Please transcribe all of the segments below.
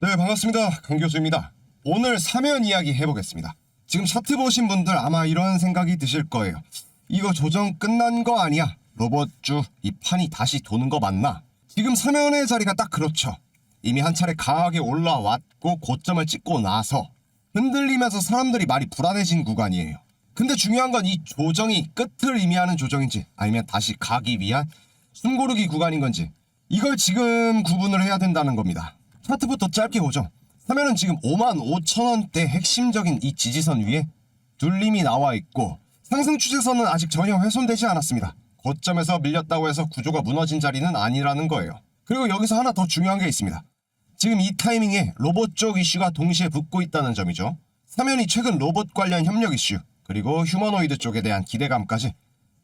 네, 반갑습니다. 강 교수입니다. 오늘 사면 이야기 해보겠습니다. 지금 차트 보신 분들 아마 이런 생각이 드실 거예요. 이거 조정 끝난 거 아니야? 로봇주 이 판이 다시 도는 거 맞나? 지금 사면의 자리가 딱 그렇죠. 이미 한 차례 강하게 올라왔고 고점을 찍고 나서 흔들리면서 사람들이 많이 불안해진 구간이에요. 근데 중요한 건 이 조정이 끝을 의미하는 조정인지 아니면 다시 가기 위한 숨고르기 구간인 건지 이걸 지금 구분을 해야 된다는 겁니다. 차트부터 짧게 보죠. 사면은 지금 55,000원대 핵심적인 이 지지선 위에 눌림이 나와 있고 상승 추세선은 아직 전혀 훼손되지 않았습니다. 고점에서 밀렸다고 해서 구조가 무너진 자리는 아니라는 거예요. 그리고 여기서 하나 더 중요한 게 있습니다. 지금 이 타이밍에 로봇 쪽 이슈가 동시에 붙고 있다는 점이죠. 사면이 최근 로봇 관련 협력 이슈 그리고 휴머노이드 쪽에 대한 기대감까지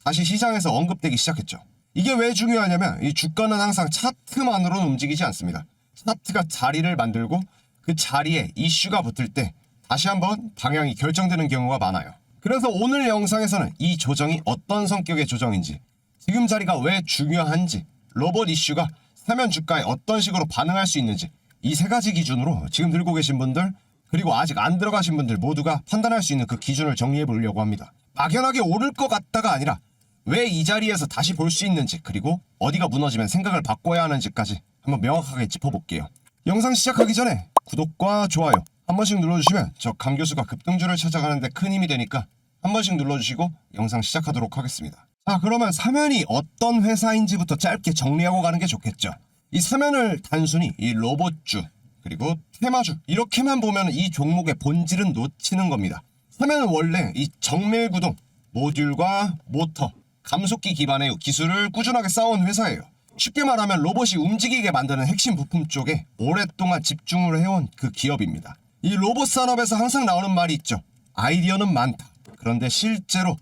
다시 시장에서 언급되기 시작했죠. 이게 왜 중요하냐면 이 주가는 항상 차트만으로는 움직이지 않습니다. 차트가 자리를 만들고 그 자리에 이슈가 붙을 때 다시 한번 방향이 결정되는 경우가 많아요. 그래서 오늘 영상에서는 이 조정이 어떤 성격의 조정인지, 지금 자리가 왜 중요한지, 로봇 이슈가 사면 주가에 어떤 식으로 반응할 수 있는지 이 세 가지 기준으로 지금 들고 계신 분들 그리고 아직 안 들어가신 분들 모두가 판단할 수 있는 그 기준을 정리해 보려고 합니다. 막연하게 오를 것 같다가 아니라 왜 이 자리에서 다시 볼 수 있는지 그리고 어디가 무너지면 생각을 바꿔야 하는지까지 한번 명확하게 짚어볼게요. 영상 시작하기 전에 구독과 좋아요 한 번씩 눌러주시면 저 강 교수가 급등주를 찾아가는데 큰 힘이 되니까 한 번씩 눌러주시고 영상 시작하도록 하겠습니다. 자, 그러면 사면이 어떤 회사인지부터 짧게 정리하고 가는 게 좋겠죠. 이 사면을 단순히 이 로봇주 그리고 테마주 이렇게만 보면 이 종목의 본질은 놓치는 겁니다. 사면은 원래 이 정밀구동, 모듈과 모터, 감속기 기반의 기술을 꾸준하게 쌓아온 회사예요. 쉽게 말하면 로봇이 움직이게 만드는 핵심 부품 쪽에 오랫동안 집중을 해온 그 기업입니다. 이 로봇 산업에서 항상 나오는 말이 있죠. 아이디어는 많다. 그런데 실제로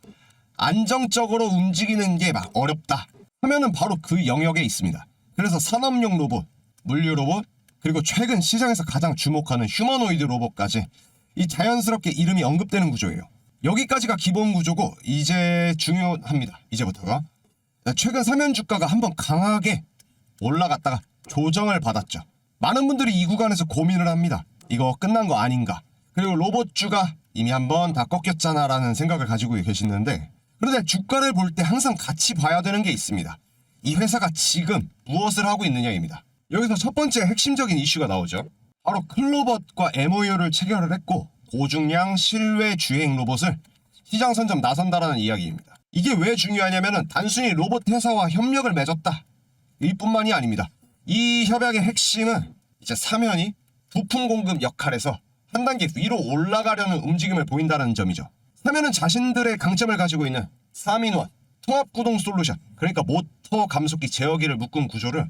안정적으로 움직이는 게 막 어렵다. 하면은 바로 그 영역에 있습니다. 그래서 산업용 로봇, 물류 로봇, 그리고 최근 시장에서 가장 주목하는 휴머노이드 로봇까지 이 자연스럽게 이름이 언급되는 구조예요. 여기까지가 기본 구조고 이제 중요합니다. 이제부터가. 최근 사면 주가가 한번 강하게 올라갔다가 조정을 받았죠. 많은 분들이 이 구간에서 고민을 합니다. 이거 끝난 거 아닌가? 그리고 로봇주가 이미 한번 다 꺾였잖아 라는 생각을 가지고 계시는데 그런데 주가를 볼 때 항상 같이 봐야 되는 게 있습니다. 이 회사가 지금 무엇을 하고 있느냐입니다. 여기서 첫 번째 핵심적인 이슈가 나오죠. 바로 클로봇과 MOU를 체결을 했고 고중량 실외 주행 로봇을 시장 선점 나선다라는 이야기입니다. 이게 왜 중요하냐면은 단순히 로봇 회사와 협력을 맺었다 이뿐만이 아닙니다. 이 협약의 핵심은 이제 사면이 부품 공급 역할에서 한 단계 위로 올라가려는 움직임을 보인다는 점이죠. 사면은 자신들의 강점을 가지고 있는 3인원 통합구동 솔루션 그러니까 모터 감속기 제어기를 묶은 구조를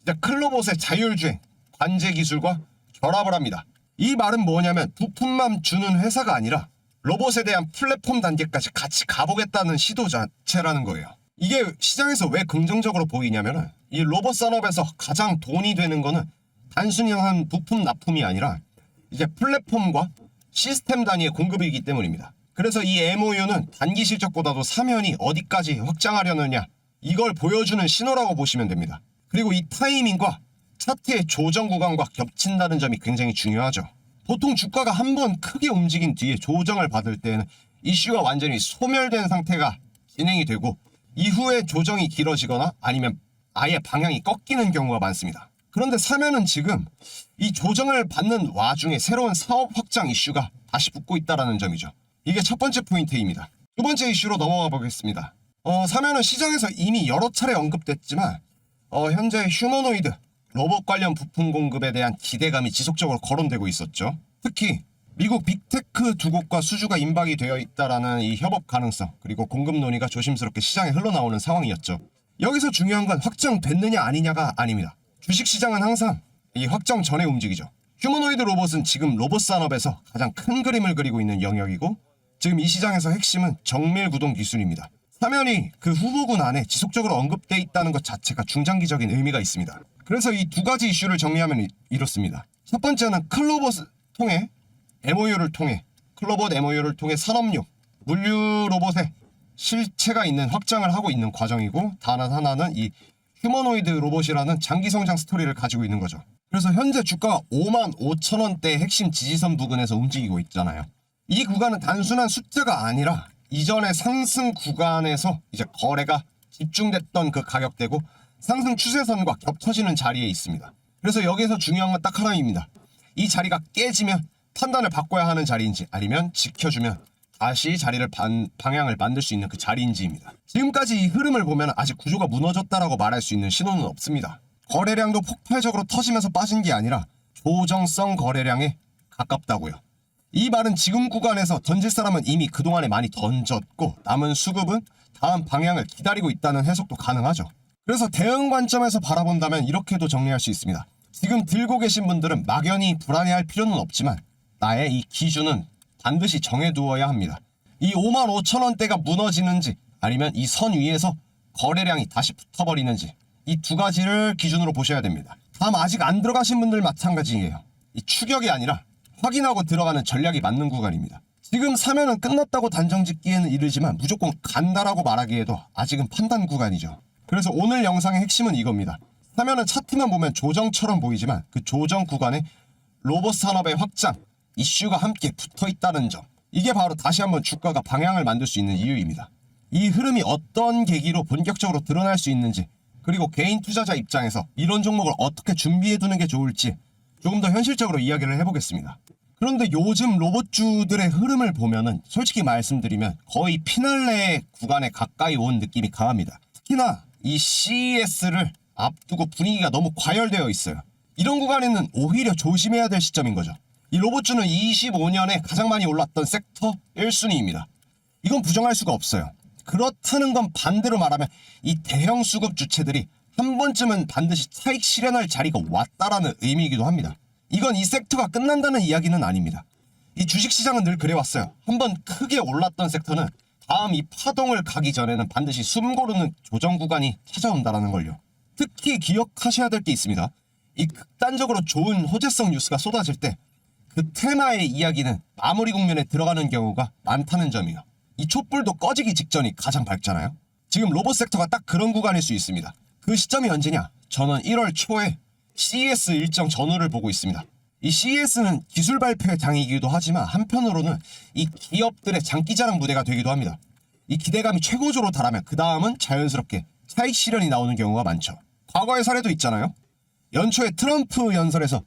이제 클로봇의 자율주행 관제 기술과 결합을 합니다. 이 말은 뭐냐면 부품만 주는 회사가 아니라 로봇에 대한 플랫폼 단계까지 같이 가보겠다는 시도 자체라는 거예요. 이게 시장에서 왜 긍정적으로 보이냐면은 이 로봇 산업에서 가장 돈이 되는 거는 단순히 한 부품 납품이 아니라 이제 플랫폼과 시스템 단위의 공급이기 때문입니다. 그래서 이 MOU는 단기 실적보다도 사면이 어디까지 확장하려느냐 이걸 보여주는 신호라고 보시면 됩니다. 그리고 이 타이밍과 차트의 조정 구간과 겹친다는 점이 굉장히 중요하죠. 보통 주가가 한번 크게 움직인 뒤에 조정을 받을 때는 이슈가 완전히 소멸된 상태가 진행이 되고 이후에 조정이 길어지거나 아니면 아예 방향이 꺾이는 경우가 많습니다. 그런데 사면은 지금 이 조정을 받는 와중에 새로운 사업 확장 이슈가 다시 붙고 있다는 점이죠. 이게 첫 번째 포인트입니다. 두 번째 이슈로 넘어가 보겠습니다. 사면은 시장에서 이미 여러 차례 언급됐지만 현재 휴머노이드 로봇 관련 부품 공급에 대한 기대감이 지속적으로 거론되고 있었죠. 특히 미국 빅테크 두 곳과 수주가 임박이 되어 있다라는 이 협업 가능성 그리고 공급 논의가 조심스럽게 시장에 흘러나오는 상황이었죠. 여기서 중요한 건 확정됐느냐 아니냐가 아닙니다. 주식시장은 항상 이 확정 전에 움직이죠. 휴머노이드 로봇은 지금 로봇 산업에서 가장 큰 그림을 그리고 있는 영역이고 지금 이 시장에서 핵심은 정밀구동 기술입니다. 사면이 그 후보군 안에 지속적으로 언급돼 있다는 것 자체가 중장기적인 의미가 있습니다. 그래서 이 두 가지 이슈를 정리하면 이렇습니다. 첫 번째는 클로봇을 통해 MOU를 통해 클로봇 MOU를 통해 산업용 물류 로봇의 실체가 있는 확장을 하고 있는 과정이고 다른 하나는 이 휴머노이드 로봇이라는 장기 성장 스토리를 가지고 있는 거죠. 그래서 현재 주가가 55,000원대 핵심 지지선 부근에서 움직이고 있잖아요. 이 구간은 단순한 숫자가 아니라 이전의 상승 구간에서 이제 거래가 집중됐던 그 가격대고 상승 추세선과 겹쳐지는 자리에 있습니다. 그래서 여기서 중요한 건 딱 하나입니다. 이 자리가 깨지면 판단을 바꿔야 하는 자리인지 아니면 지켜주면 다시 자리를 방향을 만들 수 있는 그 자리인지입니다. 지금까지 이 흐름을 보면 아직 구조가 무너졌다라고 말할 수 있는 신호는 없습니다. 거래량도 폭발적으로 터지면서 빠진 게 아니라 조정성 거래량에 가깝다고요. 이 말은 지금 구간에서 던질 사람은 이미 그동안에 많이 던졌고 남은 수급은 다음 방향을 기다리고 있다는 해석도 가능하죠. 그래서 대응 관점에서 바라본다면 이렇게도 정리할 수 있습니다. 지금 들고 계신 분들은 막연히 불안해할 필요는 없지만 나의 이 기준은 반드시 정해두어야 합니다. 이 55,000원대가 무너지는지 아니면 이 선 위에서 거래량이 다시 붙어버리는지 이 두 가지를 기준으로 보셔야 됩니다. 다음 아직 안 들어가신 분들 마찬가지예요. 이 추격이 아니라 확인하고 들어가는 전략이 맞는 구간입니다. 지금 사면은 끝났다고 단정 짓기에는 이르지만 무조건 간다라고 말하기에도 아직은 판단 구간이죠. 그래서 오늘 영상의 핵심은 이겁니다. 사면은 차트만 보면 조정처럼 보이지만 그 조정 구간에 로봇 산업의 확장, 이슈가 함께 붙어있다는 점, 이게 바로 다시 한번 주가가 방향을 만들 수 있는 이유입니다. 이 흐름이 어떤 계기로 본격적으로 드러날 수 있는지, 그리고 개인 투자자 입장에서 이런 종목을 어떻게 준비해두는 게 좋을지 조금 더 현실적으로 이야기를 해보겠습니다. 그런데 요즘 로봇주들의 흐름을 보면은 솔직히 말씀드리면 거의 피날레 구간에 가까이 온 느낌이 강합니다. 특히나 이 CES를 앞두고 분위기가 너무 과열되어 있어요. 이런 구간에는 오히려 조심해야 될 시점인 거죠. 이 로봇주는 25년에 가장 많이 올랐던 섹터 1순위입니다. 이건 부정할 수가 없어요. 그렇다는 건 반대로 말하면 이 대형 수급 주체들이 한 번쯤은 반드시 차익 실현할 자리가 왔다라는 의미이기도 합니다. 이건 이 섹터가 끝난다는 이야기는 아닙니다. 이 주식시장은 늘 그래왔어요. 한번 크게 올랐던 섹터는 다음 이 파동을 가기 전에는 반드시 숨 고르는 조정 구간이 찾아온다라는 걸요. 특히 기억하셔야 될 게 있습니다. 이 극단적으로 좋은 호재성 뉴스가 쏟아질 때 그 테마의 이야기는 마무리 국면에 들어가는 경우가 많다는 점이요. 이 촛불도 꺼지기 직전이 가장 밝잖아요. 지금 로봇 섹터가 딱 그런 구간일 수 있습니다. 그 시점이 언제냐? 저는 1월 초에 CES 일정 전후를 보고 있습니다. 이 CES는 기술 발표의 장이기도 하지만 한편으로는 이 기업들의 장기자랑 무대가 되기도 합니다. 이 기대감이 최고조로 달하면 그 다음은 자연스럽게 차익 실현이 나오는 경우가 많죠. 과거의 사례도 있잖아요. 연초에 트럼프 연설에서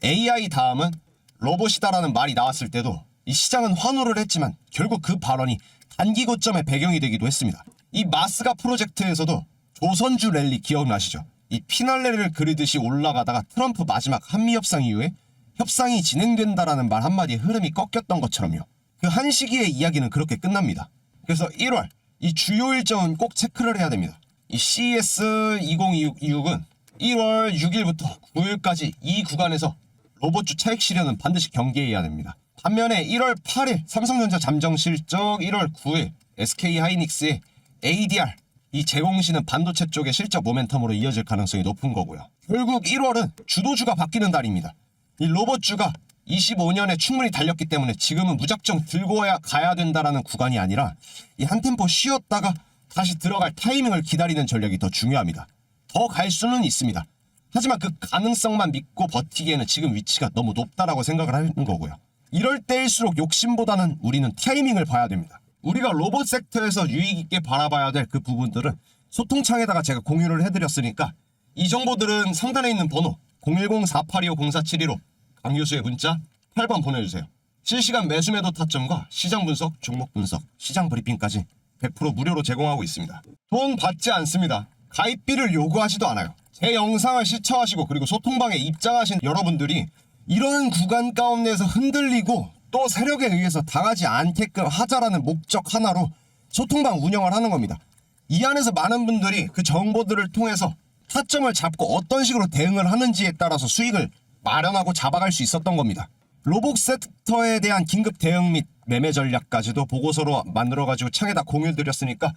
AI 다음은 로봇이다라는 말이 나왔을 때도 이 시장은 환호를 했지만 결국 그 발언이 단기 고점의 배경이 되기도 했습니다. 이 마스가 프로젝트에서도 조선주 랠리 기억나시죠? 이 피날레를 그리듯이 올라가다가 트럼프 마지막 한미 협상 이후에 협상이 진행된다라는 말 한마디에 흐름이 꺾였던 것처럼요. 그 한 시기의 이야기는 그렇게 끝납니다. 그래서 1월 이 주요 일정은 꼭 체크를 해야 됩니다. 이 CES 2026은 1월 6일부터 9일까지 이 구간에서 로봇주 차익 실현은 반드시 경계해야 됩니다. 반면에 1월 8일 삼성전자 잠정 실적, 1월 9일 SK 하이닉스의 ADR 이 제공시는 반도체 쪽의 실적 모멘텀으로 이어질 가능성이 높은 거고요. 결국 1월은 주도주가 바뀌는 달입니다. 이 로봇주가 25년에 충분히 달렸기 때문에 지금은 무작정 들고 가야 된다라는 구간이 아니라 이 한 템포 쉬었다가 다시 들어갈 타이밍을 기다리는 전략이 더 중요합니다. 더 갈 수는 있습니다. 하지만 그 가능성만 믿고 버티기에는 지금 위치가 너무 높다라고 생각을 하는 거고요. 이럴 때일수록 욕심보다는 우리는 타이밍을 봐야 됩니다. 우리가 로봇 섹터에서 유익 있게 바라봐야 될 그 부분들은 소통창에다가 제가 공유를 해드렸으니까 이 정보들은 상단에 있는 번호 010-4825-0472로 강 교수의 문자 8번 보내주세요. 실시간 매수매도 타점과 시장 분석, 종목 분석, 시장 브리핑까지 100% 무료로 제공하고 있습니다. 돈 받지 않습니다. 가입비를 요구하지도 않아요. 제 영상을 시청하시고 그리고 소통방에 입장하신 여러분들이 이런 구간 가운데에서 흔들리고 또 세력에 의해서 당하지 않게끔 하자라는 목적 하나로 소통방 운영을 하는 겁니다. 이 안에서 많은 분들이 그 정보들을 통해서 타점을 잡고 어떤 식으로 대응을 하는지에 따라서 수익을 마련하고 잡아갈 수 있었던 겁니다. 로봇 섹터에 대한 긴급 대응 및 매매 전략까지도 보고서로 만들어가지고 창에다 공유드렸으니까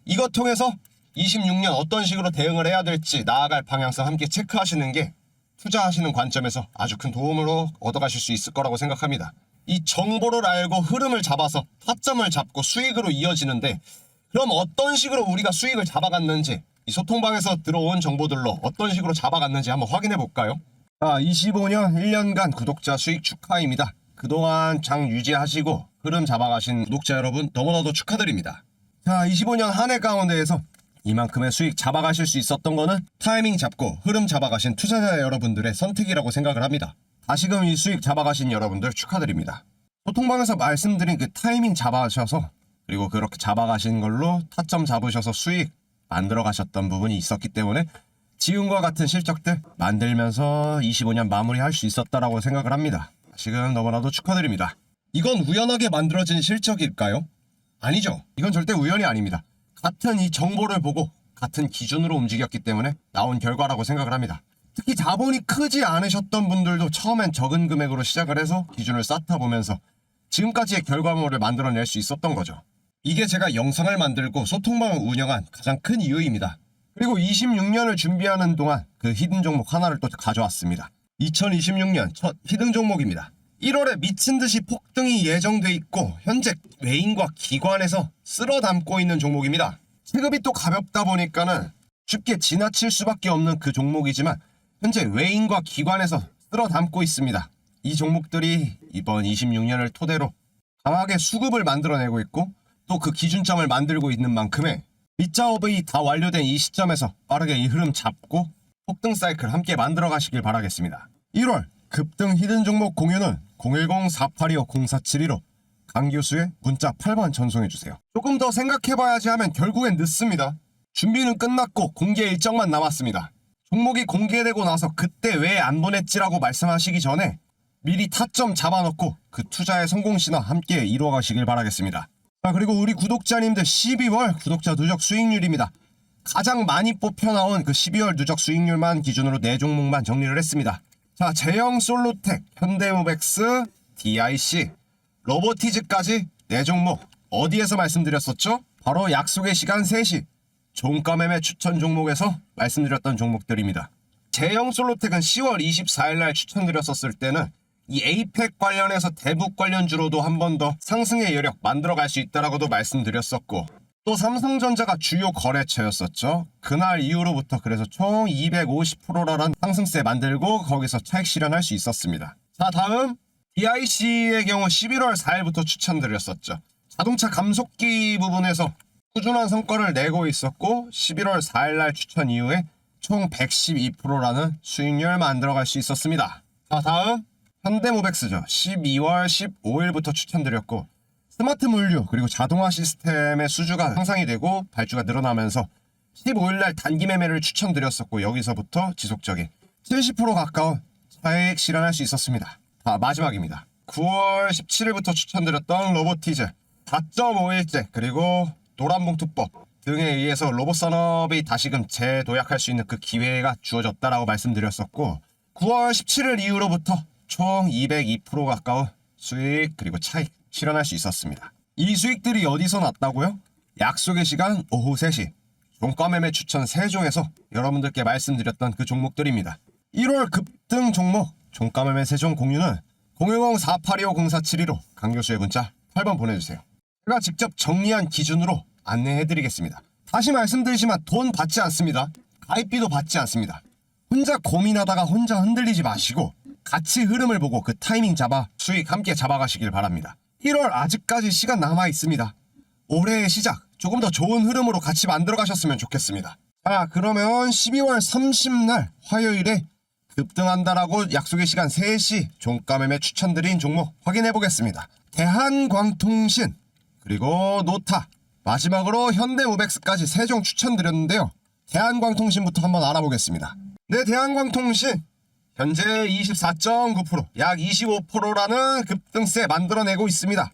이것 통해서 26년 어떤 식으로 대응을 해야 될지 나아갈 방향성 함께 체크하시는 게 투자하시는 관점에서 아주 큰 도움으로 얻어가실 수 있을 거라고 생각합니다. 이 정보를 알고 흐름을 잡아서 타점을 잡고 수익으로 이어지는데 그럼 어떤 식으로 우리가 수익을 잡아갔는지 이 소통방에서 들어온 정보들로 어떤 식으로 잡아갔는지 한번 확인해 볼까요? 25년 1년간 구독자 수익 축하입니다. 그동안 장 유지하시고 흐름 잡아가신 구독자 여러분 너무나도 축하드립니다. 자, 25년 한 해 가운데에서 이만큼의 수익 잡아가실 수 있었던 거는 타이밍 잡고 흐름 잡아가신 투자자 여러분들의 선택이라고 생각을 합니다. 다시금 이 수익 잡아가신 여러분들 축하드립니다. 소통방에서 말씀드린 그 타이밍 잡아가셔서 그리고 그렇게 잡아가신 걸로 타점 잡으셔서 수익 만들어 가셨던 부분이 있었기 때문에 지금과 같은 실적들 만들면서 25년 마무리할 수 있었다라고 생각을 합니다. 지금 너무나도 축하드립니다. 이건 우연하게 만들어진 실적일까요? 아니죠. 이건 절대 우연이 아닙니다. 같은 이 정보를 보고 같은 기준으로 움직였기 때문에 나온 결과라고 생각을 합니다. 특히 자본이 크지 않으셨던 분들도 처음엔 적은 금액으로 시작을 해서 기준을 쌓다 보면서 지금까지의 결과물을 만들어낼 수 있었던 거죠. 이게 제가 영상을 만들고 소통방을 운영한 가장 큰 이유입니다. 그리고 26년을 준비하는 동안 그 히든 종목 하나를 또 가져왔습니다. 2026년 첫 히든 종목입니다. 1월에 미친듯이 폭등이 예정돼 있고 현재 외인과 기관에서 쓸어 담고 있는 종목입니다. 체급이 또 가볍다 보니까는 쉽게 지나칠 수밖에 없는 그 종목이지만 현재 외인과 기관에서 쓸어 담고 있습니다. 이 종목들이 이번 26년을 토대로 강하게 수급을 만들어내고 있고 또 그 기준점을 만들고 있는 만큼의 밑작업이 다 완료된 이 시점에서 빠르게 이 흐름 잡고 폭등 사이클 함께 만들어 가시길 바라겠습니다. 1월 급등 히든 종목 공유는 010-4825-0472로 강 교수의 문자 8번 전송해주세요. 조금 더 생각해봐야지 하면 결국엔 늦습니다. 준비는 끝났고 공개 일정만 남았습니다. 종목이 공개되고 나서 그때 왜 안 보냈지라고 말씀하시기 전에 미리 타점 잡아놓고 그 투자의 성공 신화 함께 이루어 가시길 바라겠습니다. 자, 그리고 우리 구독자님들 12월 구독자 누적 수익률입니다. 가장 많이 뽑혀나온 그 12월 누적 수익률만 기준으로 4종목만 정리를 했습니다. 자, 제형 솔로텍, 현대모백스, DIC, 로보티즈까지 4종목 어디에서 말씀드렸었죠? 바로 약속의 시간 3시 종가 매매 추천 종목에서 말씀드렸던 종목들입니다. 제형 솔로텍은 10월 24일날 추천드렸었을 때는 이 에이펙 관련해서 대북 관련주로도 한 번 더 상승의 여력 만들어갈 수 있다라고도 말씀드렸었고 또 삼성전자가 주요 거래처였었죠. 그날 이후로부터 그래서 총 250%라는 상승세 만들고 거기서 차익 실현할 수 있었습니다. 자, 다음 DIC의 경우 11월 4일부터 추천드렸었죠. 자동차 감속기 부분에서 꾸준한 성과를 내고 있었고 11월 4일날 추천 이후에 총 112%라는 수익률 만들어갈 수 있었습니다. 자, 다음 현대모백스죠. 12월 15일부터 추천드렸고 스마트 물류 그리고 자동화 시스템의 수주가 향상이 되고 발주가 늘어나면서 15일날 단기 매매를 추천드렸었고 여기서부터 지속적인 70% 가까운 차익 실현할 수 있었습니다. 마지막입니다. 9월 17일부터 추천드렸던 로보티즈 4.5일째 그리고 노란봉투법 등에 의해서 로봇 산업이 다시금 재도약할 수 있는 그 기회가 주어졌다라고 말씀드렸었고 9월 17일 이후로부터 총 202% 가까운 수익 그리고 차익 실현할 수 있었습니다. 이 수익들이 어디서 났다고요? 약속의 시간 오후 3시 종가 매매 추천 3종에서 여러분들께 말씀드렸던 그 종목들입니다. 1월 급등 종목 종가 매매 3종 공유는 010-4825-0472로 강교수의 문자 8번 보내주세요. 제가 직접 정리한 기준으로 안내해드리겠습니다. 다시 말씀드리지만 돈 받지 않습니다. 가입비도 받지 않습니다. 혼자 고민하다가 혼자 흔들리지 마시고 같이 흐름을 보고 그 타이밍 잡아 수익 함께 잡아가시길 바랍니다. 1월 아직까지 시간 남아 있습니다. 올해의 시작 조금 더 좋은 흐름으로 같이 만들어 가셨으면 좋겠습니다. 자, 그러면 12월 30날 화요일에 급등한다라고 약속의 시간 3시 종가 매매 추천드린 종목 확인해 보겠습니다. 대한광통신 그리고 노타 마지막으로 현대모백스까지 3종 추천드렸는데요. 대한광통신부터 한번 알아보겠습니다. 네, 대한광통신 현재 24.9% 약 25%라는 급등세 만들어내고 있습니다.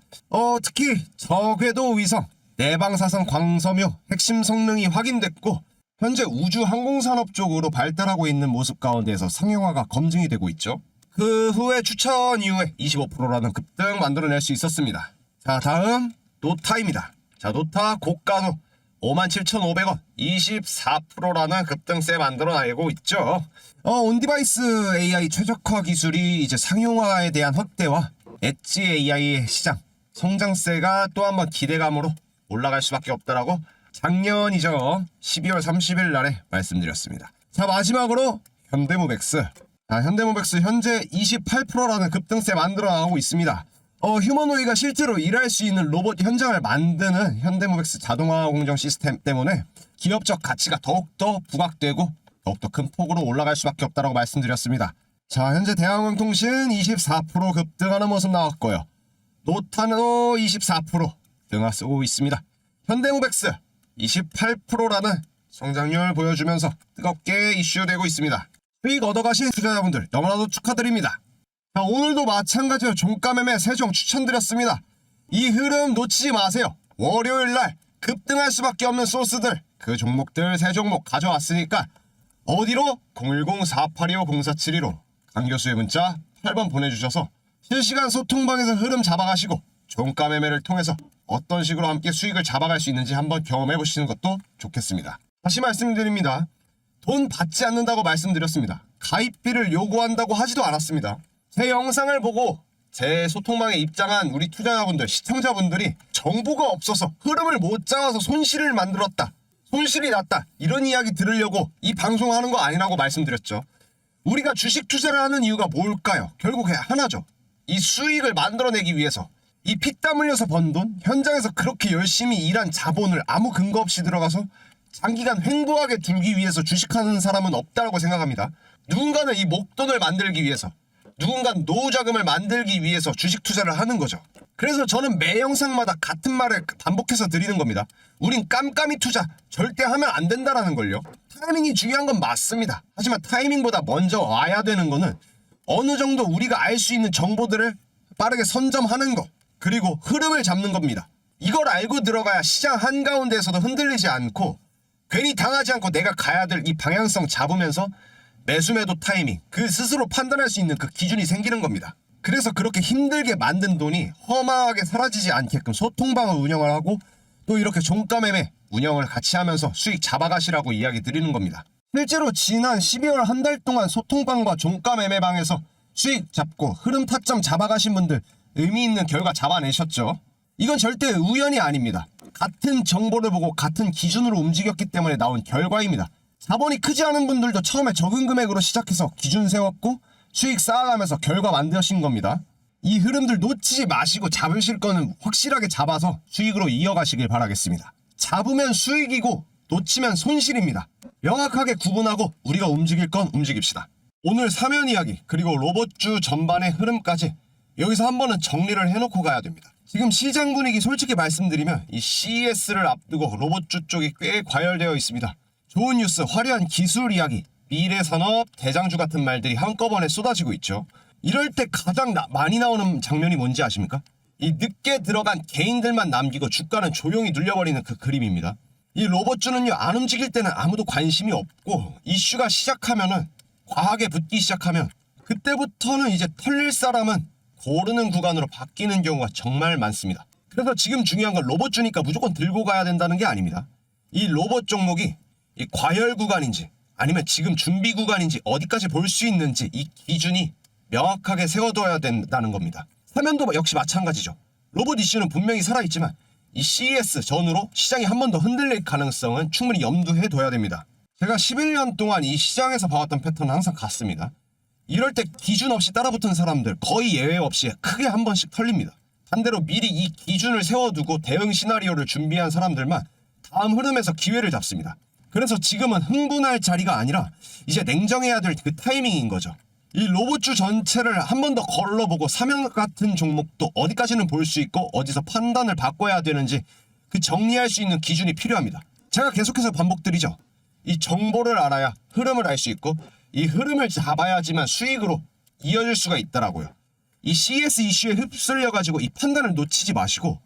특히 저궤도 위성 내방사선 광섬유 핵심 성능이 확인됐고 현재 우주 항공산업 쪽으로 발달하고 있는 모습 가운데에서 상용화가 검증이 되고 있죠. 그 후에 추천 이후에 25%라는 급등 만들어낼 수 있었습니다. 자, 다음 노타입니다. 자, 노타 고가도 57,500원 24%라는 급등세 만들어내고 있죠. 온디바이스 AI 최적화 기술이 이제 상용화에 대한 확대와 엣지 AI의 시장 성장세가 또 한번 기대감으로 올라갈 수밖에 없다라고 작년이죠. 12월 30일 날에 말씀드렸습니다. 자, 마지막으로 현대모백스. 현대모백스 현재 28%라는 급등세 만들어 나가고 있습니다. 휴머노이가 실제로 일할 수 있는 로봇 현장을 만드는 현대모백스 자동화 공정 시스템 때문에 기업적 가치가 더욱더 부각되고 더욱더 큰 폭으로 올라갈 수밖에 없다고 말씀드렸습니다. 자, 현재 대한항공통신 24% 급등하는 모습 나왔고요. 노타노 24% 등하고 있습니다. 현대모백스 28%라는 성장률 보여주면서 뜨겁게 이슈되고 있습니다. 수익 얻어가신 투자자분들 너무나도 축하드립니다. 자, 오늘도 마찬가지로 종가매매 3종 추천드렸습니다. 이 흐름 놓치지 마세요. 월요일날 급등할 수밖에 없는 소스들, 그 종목들 3종목 가져왔으니까 어디로? 010-4825-0472로 강교수의 문자 8번 보내주셔서 실시간 소통방에서 흐름 잡아가시고 종가 매매를 통해서 어떤 식으로 함께 수익을 잡아갈 수 있는지 한번 경험해 보시는 것도 좋겠습니다. 다시 말씀드립니다. 돈 받지 않는다고 말씀드렸습니다. 가입비를 요구한다고 하지도 않았습니다. 제 영상을 보고 제 소통방에 입장한 우리 투자자분들, 시청자분들이 정보가 없어서 흐름을 못 잡아서 손실을 만들었다, 손실이 났다, 이런 이야기 들으려고 이 방송하는 거 아니라고 말씀드렸죠. 우리가 주식 투자를 하는 이유가 뭘까요? 결국 하나죠. 이 수익을 만들어내기 위해서, 이 피땀 흘려서 번 돈, 현장에서 그렇게 열심히 일한 자본을 아무 근거 없이 들어가서 장기간 횡보하게 두기 위해서 주식하는 사람은 없다고 생각합니다. 누군가는 이 목돈을 만들기 위해서, 누군가는 노후 자금을 만들기 위해서 주식 투자를 하는 거죠. 그래서 저는 매 영상마다 같은 말을 반복해서 드리는 겁니다. 우린 깜깜이 투자 절대 하면 안 된다라는 걸요. 타이밍이 중요한 건 맞습니다. 하지만 타이밍보다 먼저 와야 되는 거는 어느 정도 우리가 알 수 있는 정보들을 빠르게 선점하는 거, 그리고 흐름을 잡는 겁니다. 이걸 알고 들어가야 시장 한가운데에서도 흔들리지 않고 괜히 당하지 않고 내가 가야 될 이 방향성 잡으면서 매수매도 타이밍, 그 스스로 판단할 수 있는 그 기준이 생기는 겁니다. 그래서 그렇게 힘들게 만든 돈이 허망하게 사라지지 않게끔 소통방을 운영을 하고 또 이렇게 종가매매 운영을 같이 하면서 수익 잡아가시라고 이야기 드리는 겁니다. 실제로 지난 12월 한 달 동안 소통방과 종가매매방에서 수익 잡고 흐름 타점 잡아가신 분들 의미 있는 결과 잡아내셨죠. 이건 절대 우연이 아닙니다. 같은 정보를 보고 같은 기준으로 움직였기 때문에 나온 결과입니다. 자본이 크지 않은 분들도 처음에 적은 금액으로 시작해서 기준 세웠고 수익 쌓아가면서 결과 만드신 겁니다. 이 흐름들 놓치지 마시고 잡으실 거는 확실하게 잡아서 수익으로 이어가시길 바라겠습니다. 잡으면 수익이고 놓치면 손실입니다. 명확하게 구분하고 우리가 움직일 건 움직입시다. 오늘 사면 이야기 그리고 로봇주 전반의 흐름까지 여기서 한 번은 정리를 해놓고 가야 됩니다. 지금 시장 분위기 솔직히 말씀드리면 이 CES를 앞두고 로봇주 쪽이 꽤 과열되어 있습니다. 좋은 뉴스, 화려한 기술 이야기, 미래산업, 대장주 같은 말들이 한꺼번에 쏟아지고 있죠. 이럴 때 가장 많이 나오는 장면이 뭔지 아십니까? 이 늦게 들어간 개인들만 남기고 주가는 조용히 눌려버리는 그 그림입니다. 이 로봇주는요, 안 움직일 때는 아무도 관심이 없고 이슈가 시작하면은 과하게 붙기 시작하면 그때부터는 이제 털릴 사람은 고르는 구간으로 바뀌는 경우가 정말 많습니다. 그래서 지금 중요한 건 로봇주니까 무조건 들고 가야 된다는 게 아닙니다. 이 로봇 종목이 이 과열 구간인지 아니면 지금 준비 구간인지 어디까지 볼 수 있는지 이 기준이 명확하게 세워둬야 된다는 겁니다. 사면도 역시 마찬가지죠. 로봇 이슈는 분명히 살아있지만 이 CES 전후로 시장이 한 번 더 흔들릴 가능성은 충분히 염두해 둬야 됩니다. 제가 11년 동안 이 시장에서 봐왔던 패턴은 항상 같습니다. 이럴 때 기준 없이 따라붙은 사람들 거의 예외 없이 크게 한 번씩 털립니다. 반대로 미리 이 기준을 세워두고 대응 시나리오를 준비한 사람들만 다음 흐름에서 기회를 잡습니다. 그래서 지금은 흥분할 자리가 아니라 이제 냉정해야 될 그 타이밍인 거죠. 이 로봇주 전체를 한 번 더 걸러보고 사면 같은 종목도 어디까지는 볼 수 있고 어디서 판단을 바꿔야 되는지 그 정리할 수 있는 기준이 필요합니다. 제가 계속해서 반복드리죠. 이 정보를 알아야 흐름을 알 수 있고 이 흐름을 잡아야지만 수익으로 이어질 수가 있더라고요. 이 CS 이슈에 휩쓸려가지고 이 판단을 놓치지 마시고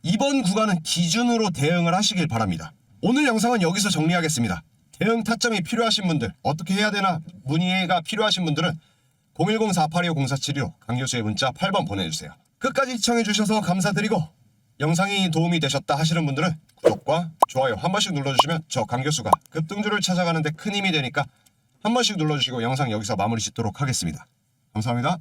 이번 구간은 기준으로 대응을 하시길 바랍니다. 오늘 영상은 여기서 정리하겠습니다. 대응 타점이 필요하신 분들, 어떻게 해야 되나 문의가 필요하신 분들은 010-4825-0472로 강교수의 문자 8번 보내주세요. 끝까지 시청해주셔서 감사드리고 영상이 도움이 되셨다 하시는 분들은 구독과 좋아요 한 번씩 눌러주시면 저 강교수가 급등주를 찾아가는 데 큰 힘이 되니까 한 번씩 눌러주시고 영상 여기서 마무리 짓도록 하겠습니다. 감사합니다.